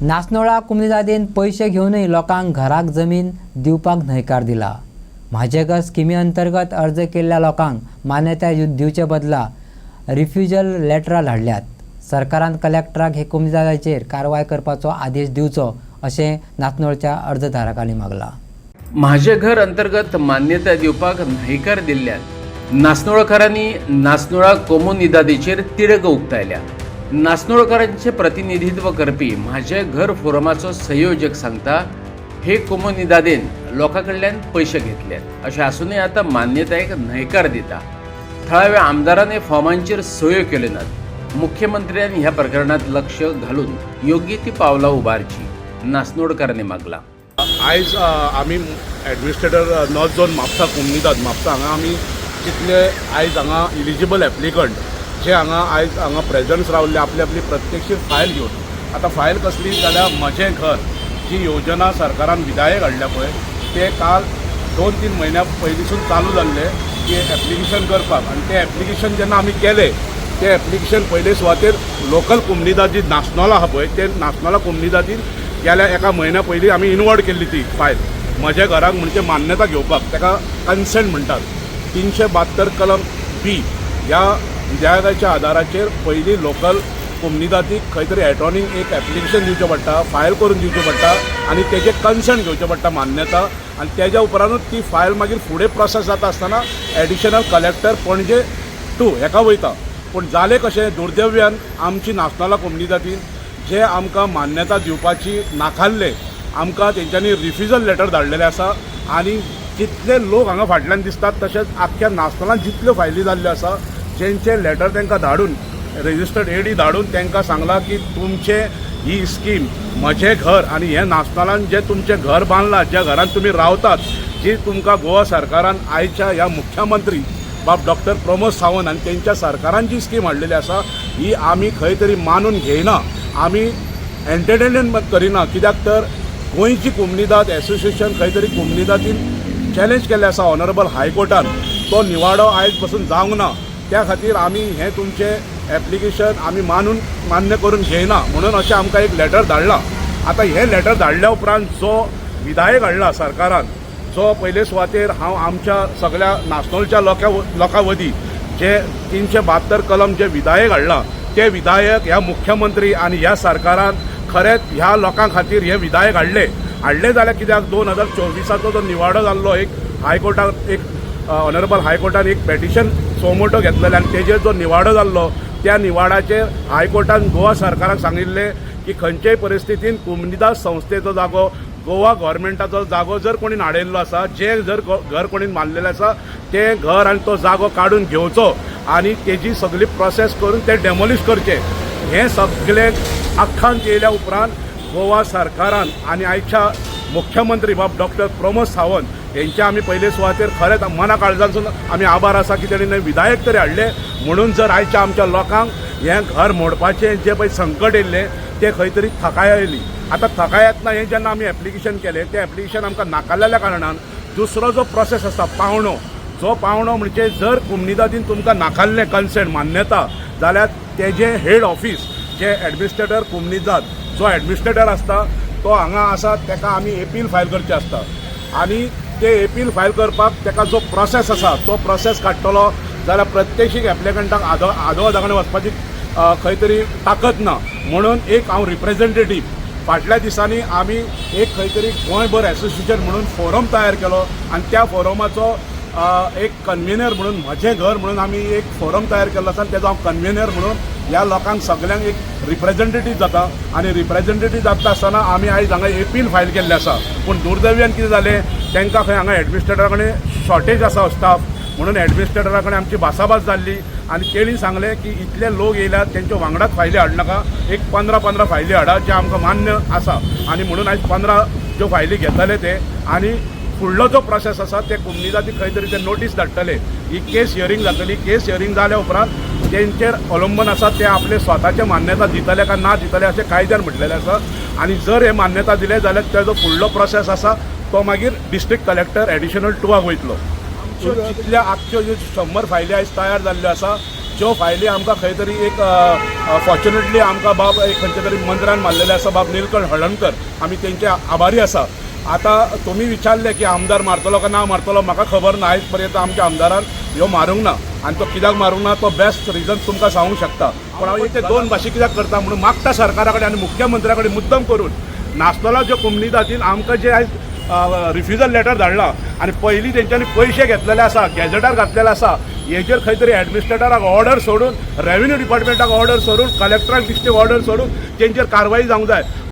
नासनोळा कुमनीजादीन पैसे घेऊनही लोकांक घराक जमीन दिवपाक न्हयकार दिला। माझे घर स्किमी अंतर्गत अर्ज केल्ल्या लोकांक मान्यताय दिवचे बदला रिफ्युजल लेटरां धाडल्यात। सरकारान कलेक्टराक हे कुमनीजादाचेर कारवाय करपाचो आदेश दिवचो अशें नासनोळच्या अर्जदारांनी मागला। माझे घर अंतर्गत मान्यता दिवपाक न्हयकार दिल्ल्यान नासनोळकारांनी नासनोळा कोमुनिदादीचेर तिडक उक्तायल्या। नासनोळकारांचे प्रतिनिधित्व करपी माझे घर फोरमाचो संयोजक सांगता हे कोमुनिदादेन लोकांकडल्यान पैसे घेतल्यात अशें आसूनय आतां मान्यतायेक न्हयकार दिता। थळाव्या आमदारांनी फॉर्मांचेर सयो केल्यो नात। मुख्यमंत्र्यांनी ह्या प्रकरणात लक्ष घालून योग्य ती पावलां उबारची नासनोळकारांनी मागला। आयज आमी एडमिनिस्ट्रेटर नॉर्थ झोन म्हापसा कुमनीदाद म्हापसा हांगा आमी कितले आयज हांगा इलिजिबल एप्लिकंट जे हांगा आयज हांगा प्रेजन्स रावल्ले आपली आपली प्रत्यक्षीत फायल घेवन। आतां फायल कसली जाल्यार म्हजें घर जी योजना सरकारान विधायक हाडल्या पळय ते काल 2-3 म्हयन्या पयलींसून चालू जाल्ले की एप्लिकेशन करपाक। आनी तें एप्लिकेशन जेन्ना आमी केलें तें एप्लिकेशन पयले सुवातेर लोकल कुमनीदाद जी नासनोला आहा पळय ते नासनोला कुमनीदादीन गेल्या एका म्हयन्या पयलीं आमी इनवर्ड केल्ली ती फायल म्हज्या घराक म्हणजे मान्यता घेवपाक। ताका कन्सेंट म्हणटात। 372 कलम बी ह्या विधायकाच्या आदाराचेर पयलीं लोकल कुमनीदादीक खंय तरी एटॉर्नीक एक एप्लिकेशन दिवचें पडटा, फायल करून दिवचें पडटा आनी तेजें कन्सेंट घेवचें पडटा मान्यता। आनी तेज्या उपरांतूच ती फायल मागीर फुडें प्रोसेस जाता आसतना एडिशनल कलेक्टर पणजे 2 हेका वयता। पूण जालें कशें दुर्दैव्यान आमची नासनोला कुमनीदादीन जे आमकां मान्यता दिवपाची नाकारले आमकां तेंच्यांनी रिफ्युजल लेटर धाडलेलें आसा। आनी जितले लोक हांगा फाटल्यान दिसतात तशेंच आख्ख्या नासनोलान जितल्यो फायली जाल्ल्यो आसा जेंचे लेटर तांकां धाडून रेजिस्टर्ड एडी धाडून तांकां सांगलां की तुमचे ही स्कीम म्हजें घर आनी हें नासनोलान जें तुमचें घर बांदलां ज्या घरान तुमी रावतात जी तुमकां गोवा सरकारान आयच्या ह्या मुख्यमंत्री बाब डॉक्टर प्रमोद सावंत आनी तेंच्या सरकारान जी स्कीम हाडलेली आसा ही आमी खंय तरी मानून घेयना, आमी एंटरटेनमेंट करिना। कित्याक तर गोंयची कुमनीदाद एसोसिएशन खंय तरी कुमनीदादीन चॅलेंज केल्लें आसा ऑनरेबल हायकोर्टान। तो निवाडो आयज पासून जावंक ना। त्या खातीर आमी हें तुमचें एप्लिकेशन आमी मान्य करून घेयना म्हणून अशें आमकां एक लेटर धाडलां। आतां हें लेटर धाडल्या उपरांत जो विधायक हाडला सरकारान जो पयले सुवातेर हांव आमच्या सगळ्या नासनोलच्या लोकां वती जे 372 कलम जे विधायक हाडला ते विधायक ह्या मुख्यमंत्री आनी ह्या सरकारान खरेंच ह्या लोकां खातीर हे विधायक हाडले जाल्यार कित्याक 2024चो जो निवाडो जाल्लो एक हायकोर्टान एक ऑनरेबल हायकोर्टान एक पेटिशन सोमोटो घेतलेले आनी तेजेर जो निवाडो जाल्लो त्या निवाडाचेर हायकोर्टान गोवा सरकाराक सांगिल्लें की खंयचेय परिस्थितीन कुमनीदाद संस्थेचो जागो गोवा गव्हर्मेंटाचो जागो जर कोणी हाडयल्लो आसा जे जर घर कोणी मारलेलें आसा तें घर आनी तो जागो काडून घेवचो आनी तेजी सगळी प्रोसेस करून ते डेमोलिश करचे। हें सगळें आख्खान केल्या उपरांत गोवा सरकारान आनी आयच्या मुख्यमंत्री बाब डॉक्टर प्रमोद सावंत हेंचे आमी पयले सुवातेर खरेंच मना काळजांसून आमी आभार आसा की तेणें विधायक तरी हाडले म्हणून जर आयच्या आमच्या लोकांक हें घर मोडपाचें जे पळय संकट येयल्लें तें खंय तरी थाकाय आयली। आतां थाकाय येतना हें जेन्ना आमी एप्लिकेशन केलें तें एप्लिकेशन आमकां नाकारलेल्या कारणान दुसरो जो प्रोसेस आसा पावणो जो पावणो म्हणजे जर कुमनीदादीन तुमकां नाकारलें कन्सेंट मान्यता जाल्यार तेजें हेड ऑफीस जे एडमिनिस्ट्रेटर कुमनीदाद जो एडमिनिस्ट्रेटर आसता तो हांगा आसा तेका आमी एपील फायल करचें आसता आनी ते एपील फायल करपाक तेका जो प्रोसेस आसा तो प्रोसेस काडटलो जाल्यार प्रत्येक एप्लिकंटाक आदवोगादाकडे वचपाची खंय तरी ताकद ना म्हणून एक हांव रिप्रेझेंटेटीव फाटल्या दिसांनी आमी एक खंय तरी गोंयभर एसोसिएशन म्हणून फोरम तयार केलो आनी त्या फोरमाचो एक कन्व्हेनर म्हणून म्हजें घर म्हणून आमी एक फोरम तयार केल्लो आसा तेजो हांव कन्व्हेनर म्हणून ह्या लोकांक सगळ्यांक एक रिप्रेझेंटेटीव जाता आनी रिप्रेझेंटेटीव जाता आसतना आमी आयज हांगा एपील फायल केल्लें आसा। पूण दुर्दैव्यान कितें जालें तांकां खंय हांगा एडमिनिस्ट्रेटरा कडेन शॉर्टेज आसा स्टाफ म्हणून एडमिनिस्ट्रेटरा कडेन आमची भासाभास जाल्ली आनी तेणी सांगलें की इतले लोक येयल्यात तेंच्यो वांगडाच फायली हाडनाका एक 15 फायली हाडा जे आमकां मान्य आसा आनी म्हणून आयज 15 ज्यो फायली घेतले ते आनी फुडलो जो प्रोसेस आसा ते कुमनीदादी खंय तरी ते नोटीस धाडटले ही केस हियरींग जातली। केस हियरींग जाल्या उपरांत तेंचेर अवलंबन आसा ते आपले स्वताचे मान्यता दितले काय ना दितले अशें कायद्यान म्हटलेलें आसा आनी जर हे मान्यता दिले जाल्यार तेजो फुडलो प्रोसेस आसा तो मागीर डिस्ट्रिक्ट कलेक्टर एडिशनल 2 वयतलो। जितल्या आख्ख्यो 100 फायली आयज तयार जाल्ल्यो आसा ज्यो फायली आमकां खंय तरी एक फॉर्च्युनेटली आमकां बाब एक खंयच्या तरी मंत्र्यान मारलेले आसा बाब निलकंठ हळर्णकर, आमी तेंचे आभारी आसा. आतां तुमी विचारले की आमदार मारतलो काय ना मारतलो, म्हाका खबर ना. आयज पर्यंत आमच्या आमदारान ह्यो मारूंक ना, आनी तो कित्याक मारूंक ना तो बेस्ट रिजन तुमकां सांगूंक शकता. पूण हांव ते दोन भाशे कित्याक करता म्हणून मागता सरकारा कडेन आनी मुख्यमंत्र्या कडेन मुद्दम करून नासनला ज्यो कोमुनिदादीन आमकां जे आयज रिफ्युजल लेटर धाडला आनी पयलीं तेंच्यांनी पयशे घेतलेले आसा, गॅजेटार घातलेले आसा, हेजेर खंय तरी एडमिनिस्ट्रेटराक ऑर्डर सोडून, रेव्हेन्यू डिपार्टमेंटाक ऑर्डर सोडून, कलेक्टराक डिस्ट्रिक्ट ऑर्डर सोडून तेंचेर कारवाई जावंक जाय.